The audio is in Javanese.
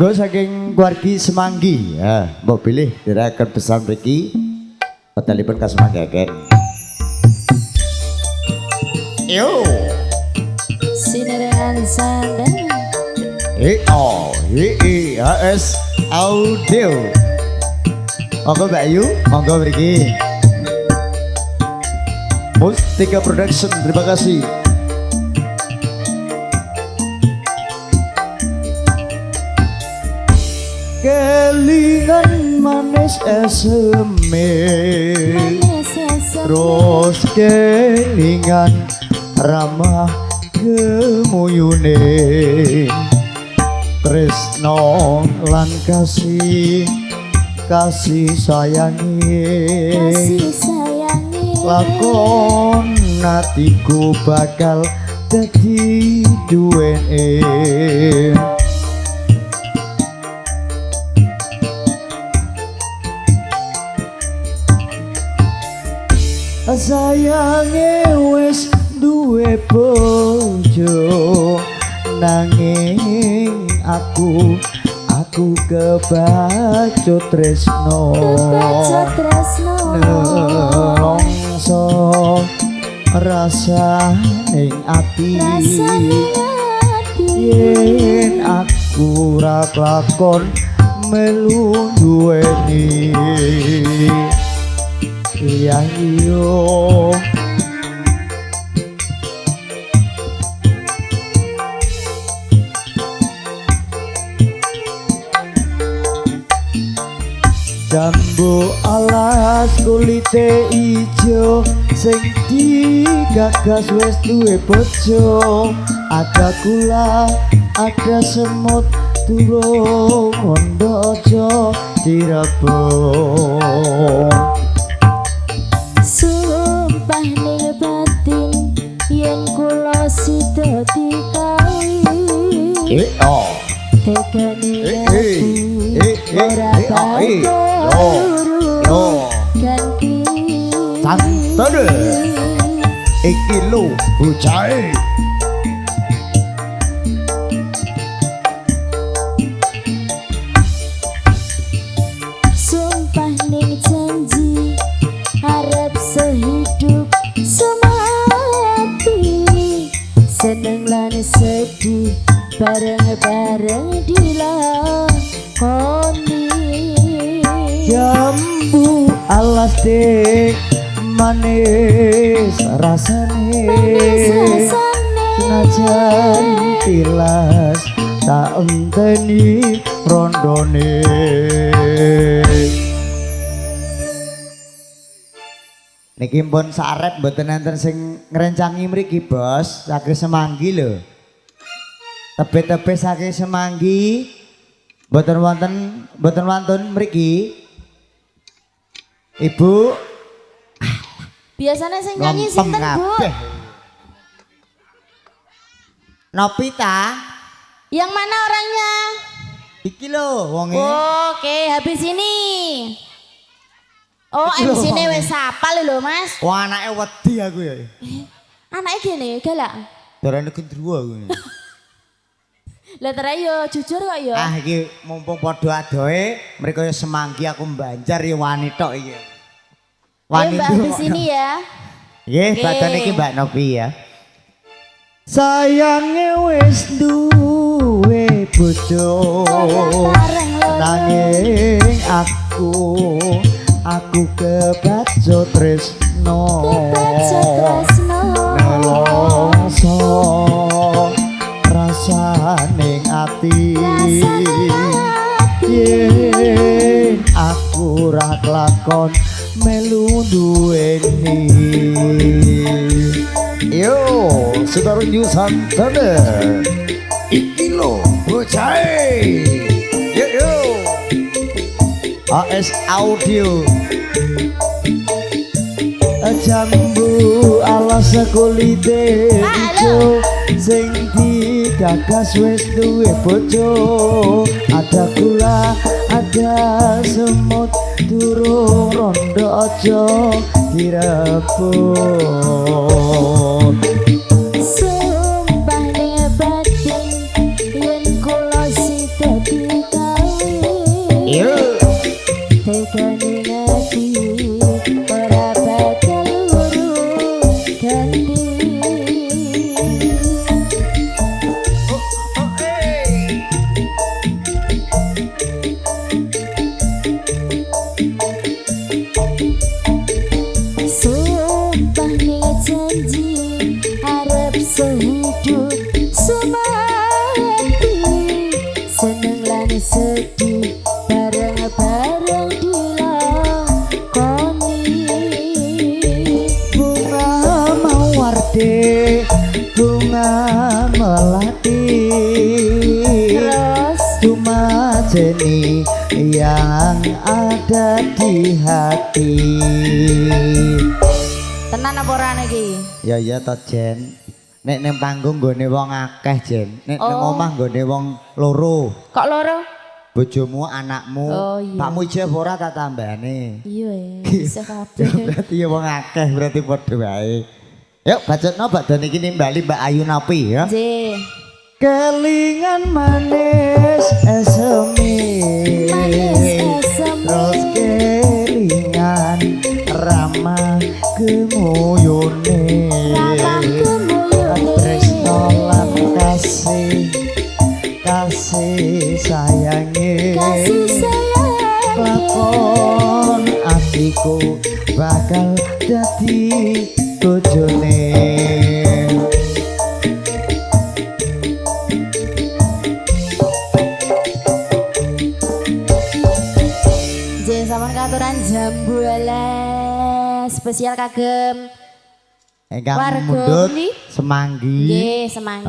Gue saking keluarga Semanggi, ya, mau pilih dirakan pesan Ricky, telepon ke Semanggi agen. Yo, Sineran Sanda. EOHS Audio. Monggo Mbak Ayu, monggo Ricky. Mustika Production, terima kasih. Kelingan manis eseme, terus kelingan ramah kemuyune, tresno lan kasih sayangi, lakon hatiku bakal dadi duwene. Sayange wis duwe bojo, nanging aku kebacut tresno, nelongso rasa ning ati, yen aku ra kelakon melu duweni. Iya iyo jambu alas kulite ijo sing digagas wis duwe bojo, ada kula ada semut durung ngondo aja direbut. Sumpah ning batin yen kula sida dikawin. Tekane ora ganti santen iki lho bocahe. Sumpah ning janji harap sehidup semati, seneng lan sedih bareng-bareng dilakoni. Jambu alas dek manis rasane, senajan tilas tak enteni rondone. Niki pun sarep mboten enten sing ngrencangi mriki Bos, saking Semanggi lho. Tebe-tebe saking Semanggi mboten wonten mriki. Ibu biasanya sing nyanyi sinten Bu? Nopita. Yang mana orangnya? Iki lho wonge. Oke, habis ini. Oh, MC-ne wis sapal lho, Mas. Wah, anake wedi aku ya. Anake gini, galak. Darane gendruwo aku. Lah terai yo jujur kok yo. Ah iki mumpung padha adohe, mriko ya Semanggi aku Banjar ya wani tok iki. Wani Mbak habis ini ya. Nggih, badane iki Mbak Novi ya. Sayange wis duwe bojo, nanging aku kebacut tresno, nelongso rasa ning ati, yen aku ra kelakon melu duweni. Yo, Saudara Nusantara, iki lho bocahe. Yo, AS Audio. Jambu alas kulite ijo sing digagas wis duwe bojo, ada kula ada semut durung rondo aja direbut. Sumpah ning batin yen kula sida sedih bareng-bareng dilakoni. Bunga mawarde, bunga melati, Terus cuma Jenny yang ada di hati. tenan apa ora iki? Ya iya toh Jen. Nek neng panggung nggone wong akeh Jen. Nek neng Oh. omah nggone wong loro. Kok loro? Bojomu, anakmu, Oh, iya. pakmu ijab ora tak tambane. Iya ya, bisa Ya kabeh. berarti ya wong akeh berarti padha wae. Yuk bacotno badane iki nimbali Mbak Ayu Napi ya. J. Kelingan manis esemi, Manis esemi. terus kelingan ramah kemuyune, Ramah kemuyune. tresno lan kasih sayange, Kasih sayang. lakon atiku bakal dadi bojone. J sampean katuran jambulan spesial kagem Engkang Warga mundut pundi? semanggi. nggih semanggi.